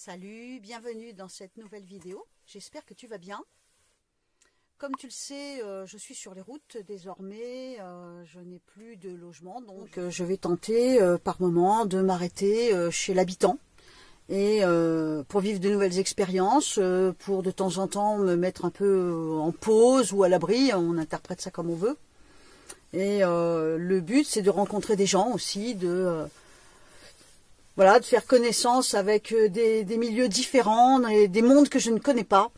Salut, bienvenue dans cette nouvelle vidéo. J'espère que tu vas bien. Comme tu le sais, je suis sur les routes désormais, je n'ai plus de logement, donc je vais tenter par moment de m'arrêter chez l'habitant et pour vivre de nouvelles expériences, pour de temps en temps me mettre un peu en pause ou à l'abri, on interprète ça comme on veut. Et le but, c'est de rencontrer des gens aussi, voilà, de faire connaissance avec des milieux différents et des mondes que je ne connais pas.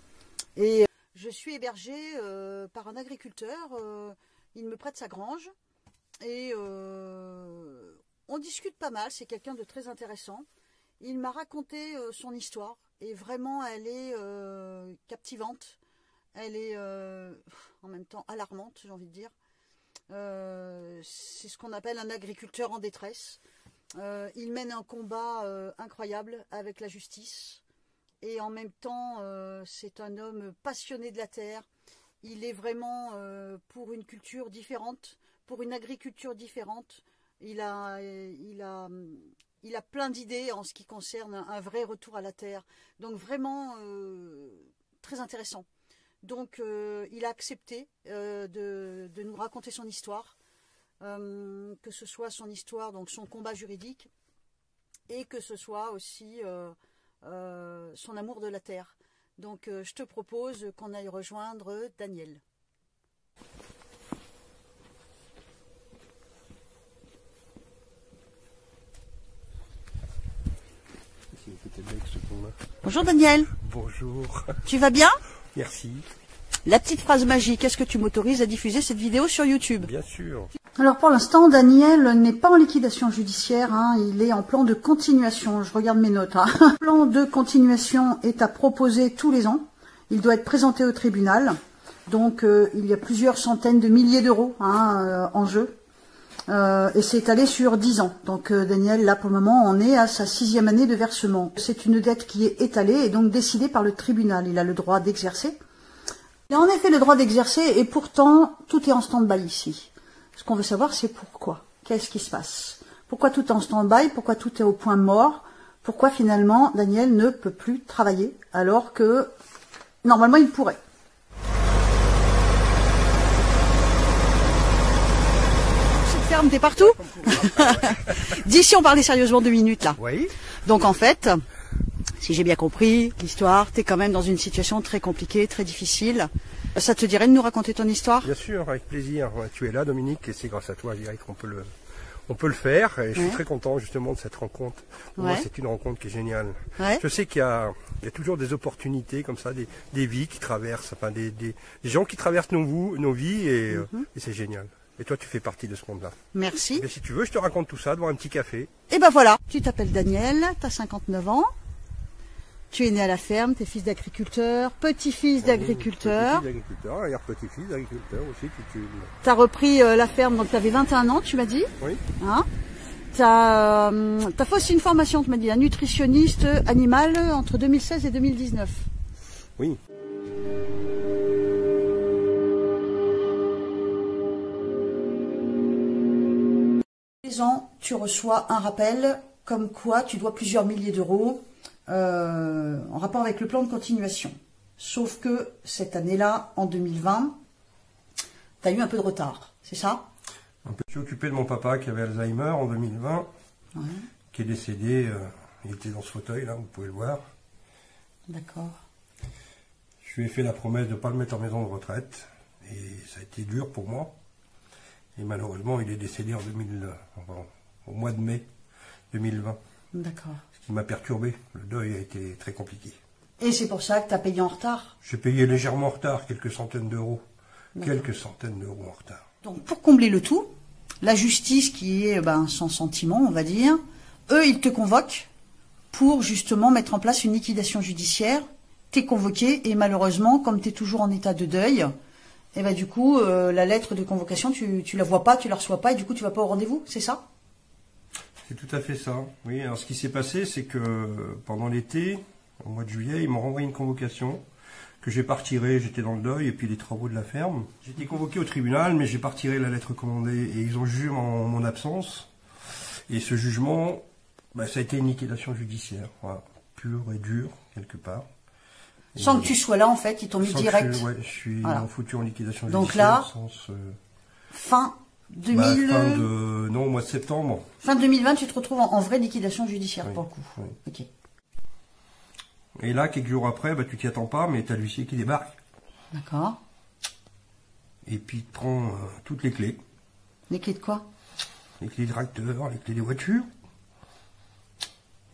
Et je suis hébergée par un agriculteur, il me prête sa grange et on discute pas mal, c'est quelqu'un de très intéressant. Il m'a raconté son histoire et vraiment elle est captivante, elle est en même temps alarmante, j'ai envie de dire. C'est ce qu'on appelle un agriculteur en détresse. Il mène un combat incroyable avec la justice et en même temps c'est un homme passionné de la terre. Il est vraiment pour une culture différente, pour une agriculture différente. Il a plein d'idées en ce qui concerne un vrai retour à la terre. Donc vraiment très intéressant. Donc il a accepté de nous raconter son histoire. Que ce soit son histoire, donc son combat juridique, et que ce soit aussi son amour de la terre. Donc je te propose qu'on aille rejoindre Daniel. Bonjour Daniel. Bonjour. Tu vas bien? Merci. La petite phrase magique, est-ce que tu m'autorises à diffuser cette vidéo sur YouTube? Bien sûr. Alors pour l'instant, Daniel n'est pas en liquidation judiciaire, hein, il est en plan de continuation, je regarde mes notes. Hein. Le plan de continuation est à proposer tous les ans, il doit être présenté au tribunal, donc il y a plusieurs centaines de milliers d'euros en jeu, et c'est étalé sur 10 ans. Donc Daniel, là pour le moment, on est à sa 6e année de versement. C'est une dette qui est étalée et donc décidée par le tribunal, il a le droit d'exercer. Il a en effet le droit d'exercer et pourtant tout est en stand-by ici. Ce qu'on veut savoir, c'est pourquoi. Qu'est-ce qui se passe? Pourquoi tout est en stand-by? Pourquoi tout est au point mort? Pourquoi finalement Daniel ne peut plus travailler alors que normalement il pourrait? Cette ferme, t'es partout? Dis si on parlait sérieusement 2 minutes là. Oui. Donc en fait, si j'ai bien compris l'histoire, t'es quand même dans une situation très compliquée, très difficile. Ça te dirait de nous raconter ton histoire? Bien sûr, avec plaisir. Tu es là, Dominique, et c'est grâce à toi, je dirais qu'on peut le faire. Et je suis très content justement de cette rencontre. Pour moi, c'est une rencontre qui est géniale. Ouais. Je sais qu'il y a toujours des opportunités comme ça, des vies qui traversent, enfin des gens qui traversent nos vies, et c'est génial. Et toi, tu fais partie de ce monde-là. Merci. Et si tu veux, je te raconte tout ça devant un petit café. Et ben voilà, tu t'appelles Daniel, tu as 59 ans. Tu es né à la ferme, tu es fils d'agriculteur, petit-fils d'agriculteur. Petit-fils d'agriculteur, arrière-petit-fils d'agriculteur aussi. Tu as repris la ferme, donc tu avais 21 ans, tu m'as dit? Oui. Hein, tu as fait aussi une formation, tu m'as dit, un nutritionniste animal entre 2016 et 2019. Oui. Tous les ans, tu reçois un rappel comme quoi tu dois plusieurs milliers d'euros. En rapport avec le plan de continuation. Sauf que cette année-là, en 2020, tu as eu un peu de retard, c'est ça? Je suis occupé de mon papa qui avait Alzheimer en 2020, qui est décédé, il était dans ce fauteuil là, vous pouvez le voir. D'accord. Je lui ai fait la promesse de ne pas le mettre en maison de retraite, et ça a été dur pour moi. Et malheureusement, il est décédé au mois de mai 2020. D'accord. Ce qui m'a perturbé. Le deuil a été très compliqué. Et c'est pour ça que tu as payé en retard? J'ai payé légèrement en retard, quelques centaines d'euros. Quelques centaines d'euros en retard. Donc pour combler le tout, la justice qui est sans sentiment, on va dire, eux, ils te convoquent pour justement mettre en place une liquidation judiciaire. Tu es convoqué et malheureusement, comme tu es toujours en état de deuil, et du coup, la lettre de convocation, tu la vois pas, tu la reçois pas et du coup, tu vas pas au rendez-vous, c'est ça? C'est tout à fait ça. Oui, alors ce qui s'est passé, c'est que pendant l'été, au mois de juillet, ils m'ont renvoyé une convocation que j'ai pas retirée, j'étais dans le deuil et puis les travaux de la ferme. J'étais convoqué au tribunal, mais j'ai pas retiré la lettre commandée et ils ont jugé en mon absence. Et ce jugement, ça a été une liquidation judiciaire. Voilà. structure est dure, quelque part. Sans que tu sois là, en fait, ils t'ont mis direct. Je suis en foutu en liquidation judiciaire. Donc là, fin non, au mois de septembre. Fin 2020, tu te retrouves en vraie liquidation judiciaire, pour le coup. Oui. Ok. Et là, quelques jours après, tu t'y attends pas, mais tu as l'huissier qui débarque. D'accord. Et puis il te prend toutes les clés. Les clés de quoi? Les clés des tracteurs, les clés des voitures.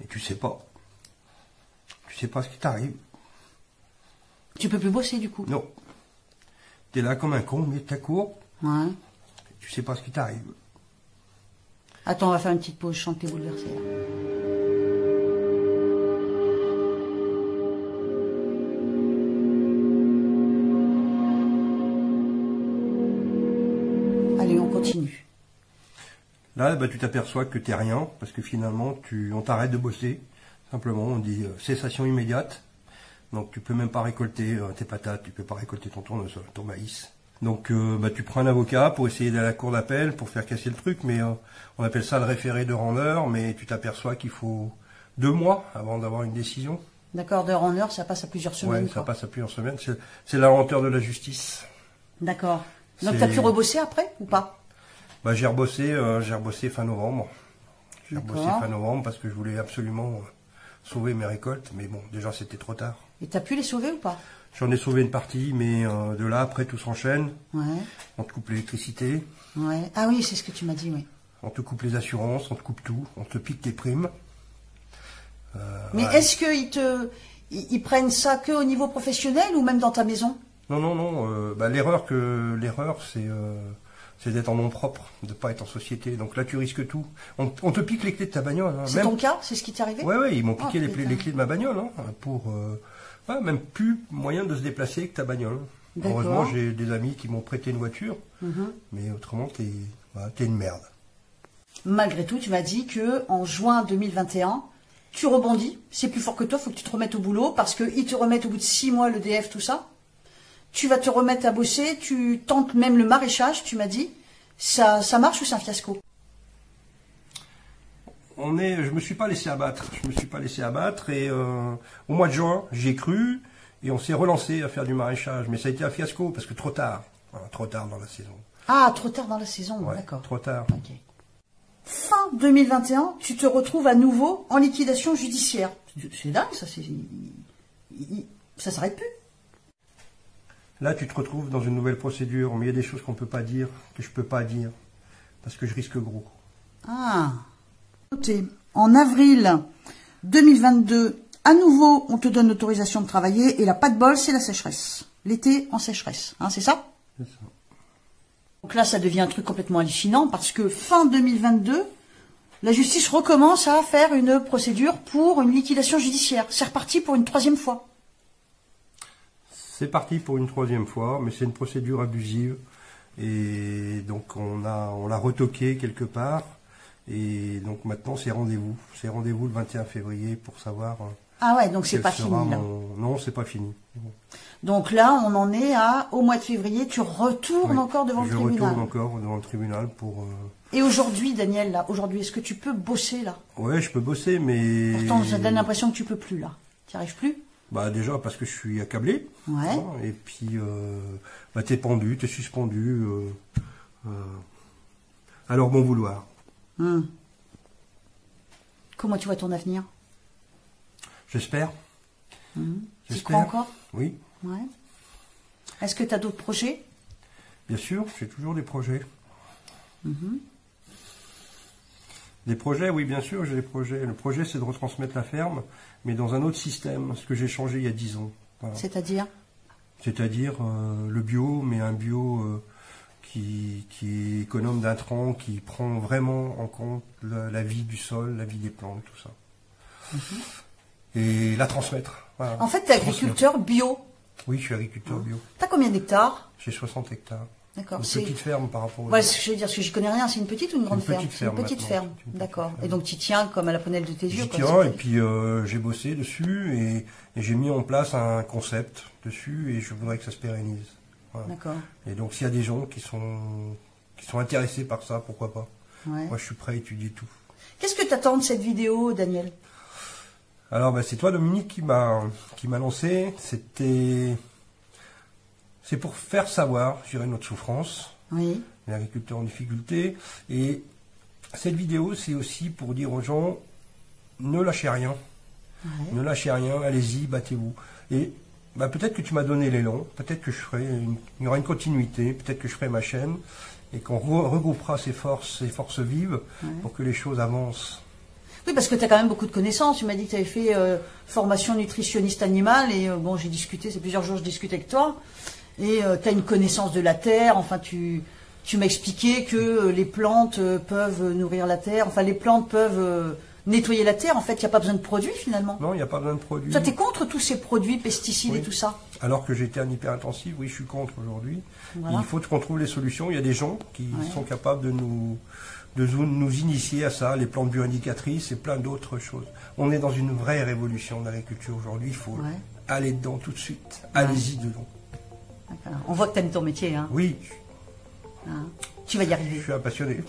Et tu sais pas. Tu sais pas ce qui t'arrive. Tu peux plus bosser du coup? Non. T'es là comme un con, mais ta cour. Ouais. Tu sais pas ce qui t'arrive. Attends, on va faire une petite pause, je sens que t'es bouleversé là. Allez, on continue. Là, tu t'aperçois que t'es rien, parce que finalement, on t'arrête de bosser. Simplement, on dit cessation immédiate. Donc tu peux même pas récolter tes patates, tu peux pas récolter ton tournesol, ton maïs. Donc tu prends un avocat pour essayer d'aller à la cour d'appel pour faire casser le truc, mais on appelle ça le référé de rendeur, mais tu t'aperçois qu'il faut 2 mois avant d'avoir une décision. D'accord, d'heure en heure, ça passe à plusieurs semaines. Oui, ça passe à plusieurs semaines. C'est la lenteur de la justice. D'accord. Donc tu as pu rebosser après ou pas? J'ai rebossé fin novembre. J'ai rebossé fin novembre parce que je voulais absolument sauver mes récoltes, mais bon, déjà c'était trop tard. Et tu as pu les sauver ou pas? J'en ai sauvé une partie, mais de là, après, tout s'enchaîne. Ouais. On te coupe l'électricité. Ouais. Ah oui, c'est ce que tu m'as dit, oui. On te coupe les assurances, on te coupe tout. On te pique tes primes. Mais est-ce qu'ils prennent ça que au niveau professionnel ou même dans ta maison? Non. L'erreur, c'est d'être en nom propre, de ne pas être en société. Donc là, tu risques tout. On te pique les clés de ta bagnole. Hein. C'est ton cas? C'est ce qui t'est arrivé? Oui, ils m'ont piqué les clés de ma bagnole. Hein, pour... même plus moyen de se déplacer que ta bagnole. Heureusement, j'ai des amis qui m'ont prêté une voiture, mais autrement, t'es une merde. Malgré tout, tu m'as dit que en juin 2021, tu rebondis, c'est plus fort que toi, il faut que tu te remettes au boulot, parce qu'ils te remettent au bout de 6 mois le DF, tout ça. Tu vas te remettre à bosser, tu tentes même le maraîchage, tu m'as dit. Ça marche ou c'est un fiasco? Je me suis pas laissé abattre. Et au mois de juin, j'y ai cru et on s'est relancé à faire du maraîchage. Mais ça a été un fiasco parce que trop tard. Voilà, trop tard dans la saison. Ah, trop tard dans la saison, ouais, d'accord. Trop tard. Okay. Fin 2021, tu te retrouves à nouveau en liquidation judiciaire. C'est dingue, ça. Ça s'arrête plus. Là, tu te retrouves dans une nouvelle procédure. Mais il y a des choses qu'on peut pas dire, que je peux pas dire, parce que je risque gros. Ah. En avril 2022, à nouveau, on te donne l'autorisation de travailler et là, pas de bol, c'est la sécheresse. L'été en sécheresse, hein, c'est ça? C'est ça. Donc là, ça devient un truc complètement hallucinant parce que fin 2022, la justice recommence à faire une procédure pour une liquidation judiciaire. C'est reparti pour une 3e fois. C'est parti pour une 3e fois, mais c'est une procédure abusive et donc on l'a retoqué quelque part. Et donc maintenant, c'est rendez-vous. C'est rendez-vous le 21 février pour savoir... Ah ouais, donc c'est pas fini là. Non, c'est pas fini. Donc là, on en est au mois de février, tu retournes encore devant le tribunal. Je retourne encore devant le tribunal pour... Et aujourd'hui, Daniel, là, est-ce que tu peux bosser là? Ouais, je peux bosser, mais... Pourtant, ça donne l'impression que tu peux plus là. Tu n'y arrives plus? Déjà parce que je suis accablé. Ouais. Hein, et puis, t'es pendu, t'es suspendu. À leur bon vouloir. Comment tu vois ton avenir? J'espère. Tu y crois encore? Oui. Ouais. Est-ce que tu as d'autres projets? Bien sûr, j'ai toujours des projets. Des projets, oui, bien sûr, j'ai des projets. Le projet, c'est de retransmettre la ferme, mais dans un autre système, ce que j'ai changé il y a 10 ans. Voilà. C'est-à-dire? C'est-à-dire le bio, mais un bio... qui est économe d'intrants, qui prend vraiment en compte la vie du sol, la vie des plantes, tout ça. Et la transmettre. Voilà. En fait, tu es agriculteur bio. Oui, je suis agriculteur bio. Tu as combien d'hectares? J'ai 60 hectares. D'accord. Une petite ferme par rapport aux... Ouais, je veux dire, parce que j'y connais rien, c'est une petite ou une grande ferme? C'est une petite ferme. D'accord. Et donc tu tiens comme à la prunelle de tes yeux? J'y tiens, et puis j'ai bossé dessus, et j'ai mis en place un concept dessus, et je voudrais que ça se pérennise. Voilà. D'accord. Et donc s'il y a des gens qui sont intéressés par ça, pourquoi pas. Ouais. Moi je suis prêt à étudier tout. Qu'est-ce que tu attends de cette vidéo, Daniel? Alors c'est toi Dominique qui m'a lancé. C'est pour faire savoir, je dirais, notre souffrance, oui. Les agriculteurs en difficulté. Et cette vidéo, c'est aussi pour dire aux gens, ne lâchez rien. Ouais. Ne lâchez rien, allez-y, battez-vous. Et peut-être que tu m'as donné l'élan, peut-être que il y aura une continuité, peut-être que je ferai ma chaîne et qu'on regroupera ces forces vives pour que les choses avancent. Oui, parce que tu as quand même beaucoup de connaissances. Tu m'as dit que tu avais fait formation nutritionniste animale et bon, j'ai discuté, c'est plusieurs jours que je discute avec toi. Et tu as une connaissance de la terre, enfin tu m'as expliqué que les plantes peuvent nourrir la terre, enfin les plantes peuvent nettoyer la terre, en fait il n'y a pas besoin de produits finalement. Non, il n'y a pas besoin de produits. Toi tu es contre tous ces produits, pesticides et tout ça? Alors que j'étais en hyper-intensif, oui je suis contre aujourd'hui. Voilà. Il faut qu'on trouve les solutions, il y a des gens qui sont capables de nous initier à ça, les plantes bioindicatrices et plein d'autres choses. On est dans une vraie révolution de l'agriculture aujourd'hui, il faut aller dedans tout de suite, allez-y dedans. On voit que tu aimes ton métier, hein? Oui. Hein? Tu vas y arriver. Je suis un passionné.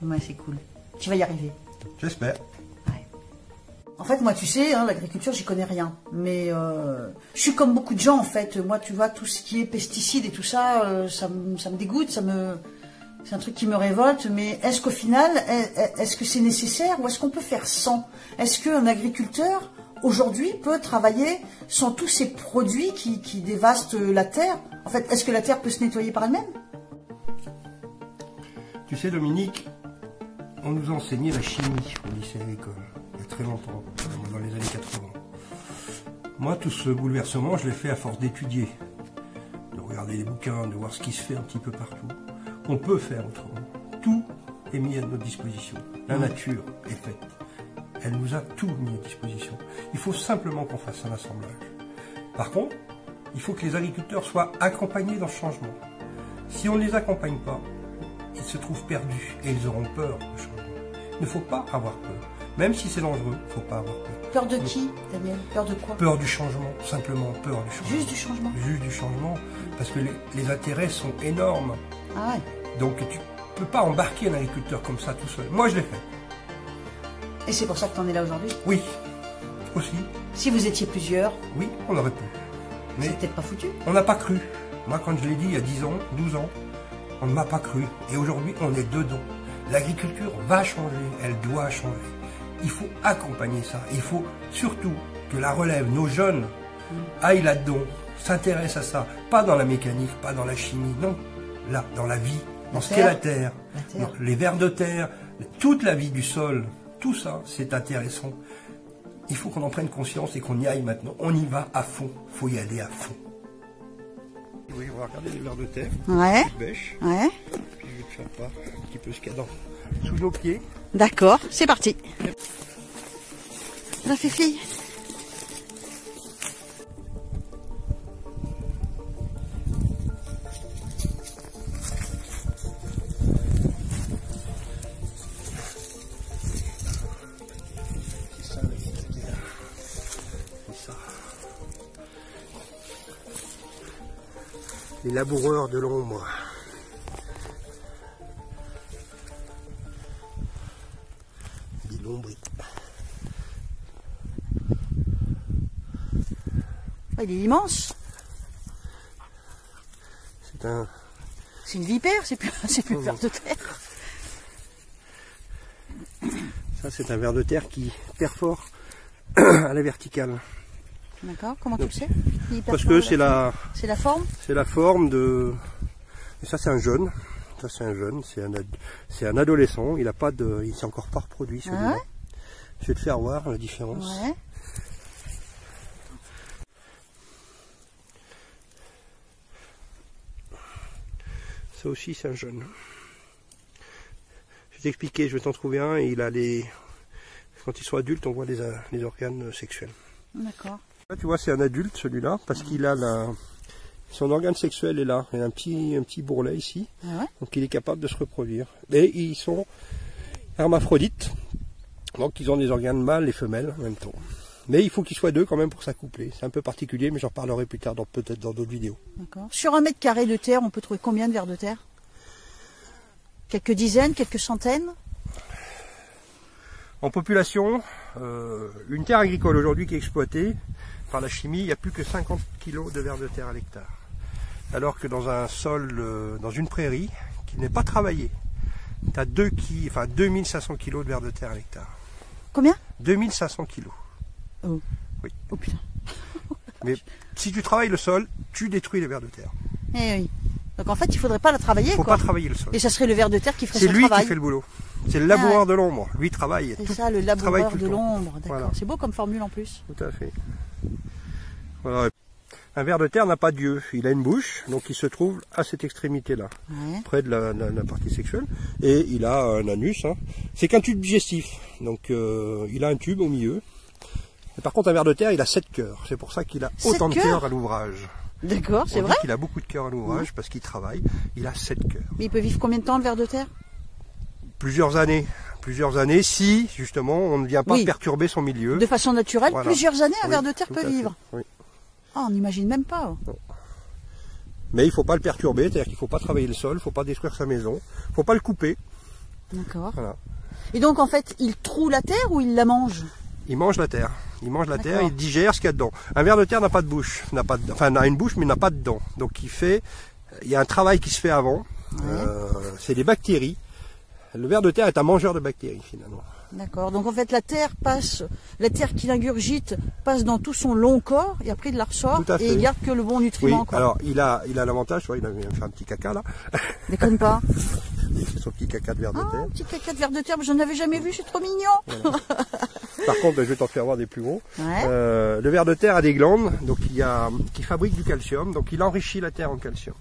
Ouais, c'est cool. Tu vas y arriver. J'espère. Ouais. En fait, moi, tu sais, hein, l'agriculture, j'y connais rien. Mais je suis comme beaucoup de gens, en fait. Moi, tu vois, tout ce qui est pesticides et tout ça, ça me dégoûte, c'est un truc qui me révolte. Mais est-ce qu'au final, est-ce que c'est nécessaire ou est-ce qu'on peut faire sans? Est-ce qu'un agriculteur aujourd'hui peut travailler sans tous ces produits qui dévastent la terre? En fait, est-ce que la terre peut se nettoyer par elle-même? Tu sais Dominique, on nous a enseigné la chimie au lycée agricole, il y a très longtemps, dans les années 80. Moi, tout ce bouleversement, je l'ai fait à force d'étudier, de regarder les bouquins, de voir ce qui se fait un petit peu partout. On peut faire autrement. Tout est mis à notre disposition. La nature est faite. Elle nous a tout mis à disposition. Il faut simplement qu'on fasse un assemblage. Par contre, il faut que les agriculteurs soient accompagnés dans ce changement. Si on ne les accompagne pas, ils se trouvent perdus et ils auront peur du changement. Il ne faut pas avoir peur. Même si c'est dangereux, il ne faut pas avoir peur. Peur de qui, Daniel? Peur de quoi? Peur du changement, simplement peur du changement. Juste du changement? Juste du changement, parce que les intérêts sont énormes. Ah ouais. Donc tu ne peux pas embarquer un agriculteur comme ça tout seul. Moi je l'ai fait. Et c'est pour ça que tu en es là aujourd'hui? Oui, aussi. Si vous étiez plusieurs? Oui, on aurait pu. Mais c'est peut-être pas foutu. On n'a pas cru. Moi, quand je l'ai dit il y a 10 ans, 12 ans, on ne m'a pas cru. Et aujourd'hui, on est dedans. L'agriculture va changer, elle doit changer. Il faut accompagner ça. Il faut surtout que la relève, nos jeunes, aillent là-dedans, s'intéressent à ça. Pas dans la mécanique, pas dans la chimie, non. Là, dans la vie, dans ce qu'est la terre, les vers de terre, toute la vie du sol. Tout ça, c'est intéressant. Il faut qu'on en prenne conscience et qu'on y aille maintenant. On y va à fond. Il faut y aller à fond. Oui, on va regarder les vers de terre. Ouais. Bêche. Ouais. Puis je vais te faire part un petit peu ce qu'il y a sous nos pieds. D'accord, c'est parti. La Fifi. Les laboureurs de l'ombre. Des lombris. Il est immense. C'est une vipère, c'est plus un ver de terre. Ça c'est un ver de terre qui perfore à la verticale. D'accord, comment tu le sais? Parce que c'est la forme? C'est la forme de... Et ça c'est un jeune. Ça c'est un jeune, c'est un adolescent. Il s'est encore pas reproduit celui-là. Je vais te faire voir la différence. Ouais. Ça aussi c'est un jeune. Je vais t'expliquer, je vais t'en trouver un et il a quand ils sont adultes, on voit les organes sexuels. D'accord. Là, tu vois, c'est un adulte celui-là, parce qu'il a son organe sexuel est là. Il a un petit bourrelet ici, donc il est capable de se reproduire. Et ils sont hermaphrodites, donc ils ont des organes mâles et femelles en même temps. Mais il faut qu'ils soient deux quand même pour s'accoupler. C'est un peu particulier, mais j'en parlerai plus tard, peut-être dans d'autres vidéos. D'accord. Sur 1 mètre carré de terre, on peut trouver combien de vers de terre? Quelques dizaines, quelques centaines? En population, une terre agricole aujourd'hui qui est exploitée par la chimie, il n'y a plus que 50 kg de vers de terre à l'hectare. Alors que dans un sol, dans une prairie, qui n'est pas travaillée, tu as 2500 kg de vers de terre à l'hectare. Combien? 2500 kg. Oh. Oui. Oh putain. Mais si tu travailles le sol, tu détruis les vers de terre. Eh oui. Donc en fait, il ne faudrait pas la travailler. Il ne faut pas travailler le sol. Et ça serait le ver de terre qui ferait son travail. C'est lui qui fait le boulot. C'est le laboureur de l'ombre. Lui travaille. C'est ça, le laboureur de l'ombre. D'accord. Voilà. C'est beau comme formule en plus. Tout à fait. Voilà. Un ver de terre n'a pas d'yeux. Il a une bouche, donc il se trouve à cette extrémité-là, près de la partie sexuelle. Et il a un anus. Hein. C'est qu'un tube digestif. Donc il a un tube au milieu. Et par contre, un ver de terre, il a 7 cœurs. C'est pour ça qu'il a autant de cœurs à l'ouvrage. D'accord, c'est vrai. Il a beaucoup de cœurs à l'ouvrage parce qu'il travaille. Il a 7 cœurs. Mais il peut vivre combien de temps le ver de terre? Plusieurs années. Plusieurs années, si justement on ne vient pas perturber son milieu. De façon naturelle, voilà. Plusieurs années, un ver de terre peut vivre. Oui. Oh, on n'imagine même pas. Non. Mais il ne faut pas le perturber, c'est-à-dire qu'il ne faut pas travailler le sol, il ne faut pas détruire sa maison, il ne faut pas le couper. D'accord. Voilà. Et donc en fait, il troue la terre ou il la mange? Il mange la terre. Il mange la terre, il digère ce qu'il y a dedans. Un ver de terre n'a pas de bouche, enfin a une bouche mais n'a pas de dents. Donc il y a un travail qui se fait avant. C'est des bactéries. Le ver de terre est un mangeur de bactéries finalement. D'accord. Donc en fait la terre qu'il ingurgite passe dans tout son long corps et après il la ressort et il garde que le bon nutriment. Oui, alors il a l'avantage, il a fait un petit caca là. Déconne pas. C'est son petit caca de ver de terre. Un petit caca de ver de terre, je n'en avais jamais vu, c'est trop mignon. Voilà. Par contre, je vais t'en faire voir des plus gros. Le ver de terre a des glandes donc qui fabriquent du calcium, donc il enrichit la terre en calcium.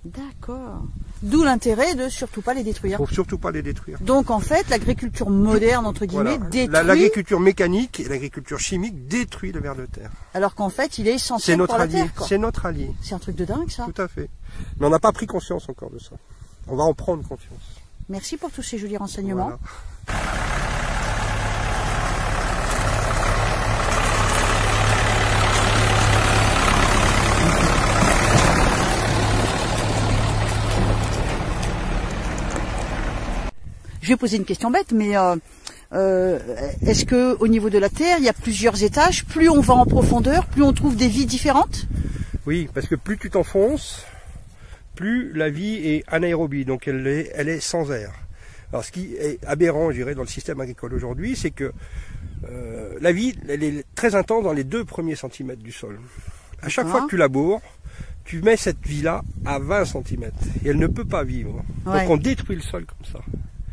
D'accord. D'où l'intérêt de surtout pas les détruire. Il faut surtout pas les détruire. Donc en fait, l'agriculture moderne, entre guillemets, détruit... L'agriculture mécanique et l'agriculture chimique détruit le ver de terre. Alors qu'en fait, il est essentiel pour la terre. C'est notre allié. C'est un truc de dingue, ça. Tout à fait. Mais on n'a pas pris conscience encore de ça. On va en prendre conscience. Merci pour tous ces jolis renseignements. Voilà. Je vais poser une question bête, mais est-ce que au niveau de la Terre, il y a plusieurs étages? Plus on va en profondeur, plus on trouve des vies différentes? Oui, parce que plus tu t'enfonces, plus la vie est anaérobie, donc elle est sans air. Alors ce qui est aberrant, je dirais, dans le système agricole aujourd'hui, c'est que la vie, elle est très intense dans les 2 premiers centimètres du sol. À chaque fois que tu laboures, tu mets cette vie-là à 20 cm et elle ne peut pas vivre. Donc on détruit le sol comme ça.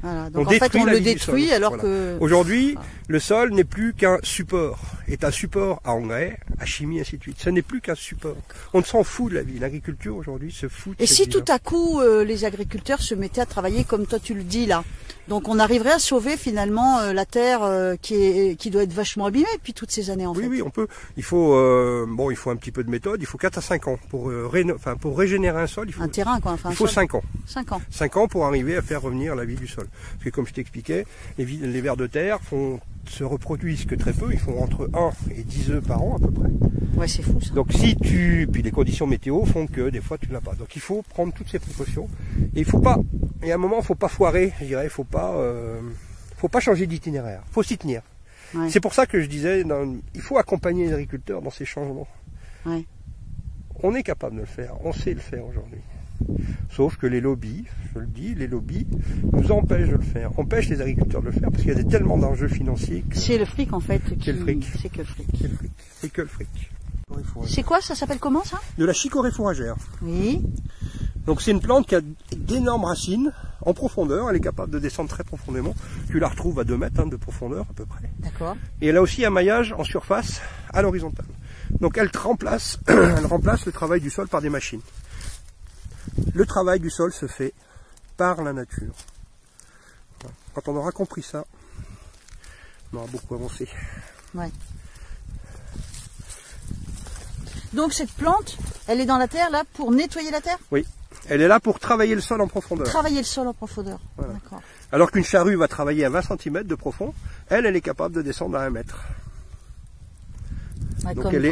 Voilà, donc en fait on le détruit alors que... Aujourd'hui, le sol n'est plus qu'un support. Est un support à engrais, à chimie, ainsi de suite. Ce n'est plus qu'un support. On s'en fout de la vie. L'agriculture aujourd'hui se fout de Et si tout à coup les agriculteurs se mettaient à travailler comme toi tu le dis là, donc on arriverait à sauver finalement la terre qui doit être vachement abîmée depuis toutes ces années en fait. Oui, on peut. Il faut un petit peu de méthode. Il faut 4 à 5 ans pour régénérer un sol. Il faut, un terrain quoi. Enfin, il faut 5 ans. 5 ans. 5 ans pour arriver à faire revenir la vie du sol. Parce que comme je t'expliquais, les vers de terre se reproduisent que très peu. Ils font entre 1 et 10 œufs par an à peu près. Ouais, c'est fou ça. Donc puis les conditions météo font que des fois tu l'as pas. Donc il faut prendre toutes ces précautions. Et à un moment, il faut pas foirer, je dirais. Faut pas changer d'itinéraire. Faut s'y tenir. Ouais. C'est pour ça que je disais, il faut accompagner les agriculteurs dans ces changements. Ouais. On est capable de le faire. On sait le faire aujourd'hui. Sauf que les lobbies, je le dis, les lobbies nous empêchent de le faire, empêchent les agriculteurs de le faire parce qu'il y a tellement d'enjeux financiers. C'est le fric en fait. C'est le fric. C'est que le fric. C'est que le fric. C'est quoi, ça s'appelle comment ça? De la chicorée fourragère. Oui. Donc c'est une plante qui a d'énormes racines en profondeur, elle est capable de descendre très profondément. Tu la retrouves à 2 mètres de profondeur à peu près. D'accord. Et elle a aussi un maillage en surface à l'horizontale. Donc elle remplace le travail du sol par des machines. Le travail du sol se fait par la nature. Quand on aura compris ça, on aura beaucoup avancé. Ouais. Donc cette plante, elle est dans la terre là pour nettoyer la terre? Oui, elle est là pour travailler le sol en profondeur. Travailler le sol en profondeur, voilà. D'accord. Alors qu'une charrue va travailler à 20 cm de profond, elle est capable de descendre à 1 mètre. Ouais, donc elle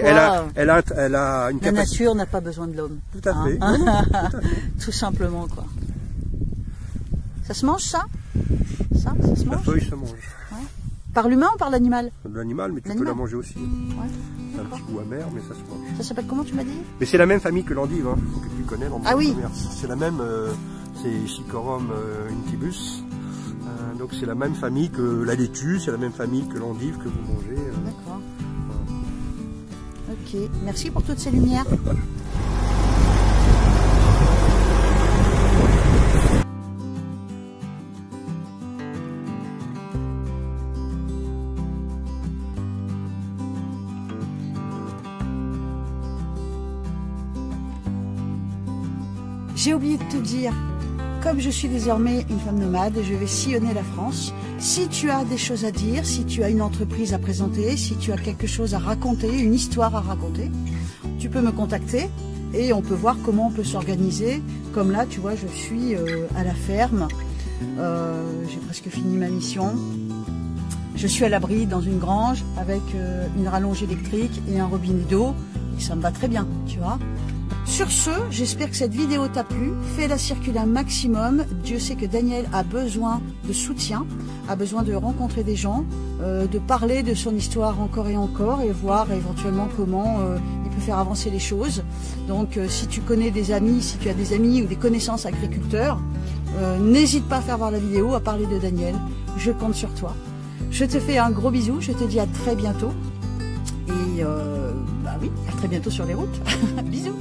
a une capacité. La nature n'a pas besoin de l'homme. Tout à fait. Tout à fait. Tout simplement quoi. Ça se mange ça? Ça se mange? La feuille se mange. Ouais. Par l'humain ou par l'animal? De l'animal, mais tu peux la manger aussi. Ouais, c'est un petit goût amer, mais ça se mange. Ça s'appelle comment, tu m'as dit? Mais c'est la même famille que l'endive, hein, que tu connais. Ah oui. C'est la même, c'est Chicorum intybus. Donc c'est la même famille que la laitue, c'est la même famille que l'endive que vous mangez. D'accord. Ok, merci pour toutes ces lumières. J'ai oublié de te dire, comme je suis désormais une femme nomade, je vais sillonner la France. Si tu as des choses à dire, si tu as une entreprise à présenter, si tu as quelque chose à raconter, une histoire à raconter, tu peux me contacter et on peut voir comment on peut s'organiser. Comme là, tu vois, je suis à la ferme, j'ai presque fini ma mission. Je suis à l'abri dans une grange avec une rallonge électrique et un robinet d'eau et ça me va très bien, tu vois. Sur ce, j'espère que cette vidéo t'a plu. Fais-la circuler un maximum. Dieu sait que Daniel a besoin de soutien, a besoin de rencontrer des gens, de parler de son histoire encore et encore et voir éventuellement comment il peut faire avancer les choses. Donc si tu connais des amis, si tu as des amis ou des connaissances agriculteurs, n'hésite pas à faire voir la vidéo, à parler de Daniel. Je compte sur toi. Je te fais un gros bisou, je te dis à très bientôt. Et bah oui, à très bientôt sur les routes. Bisous.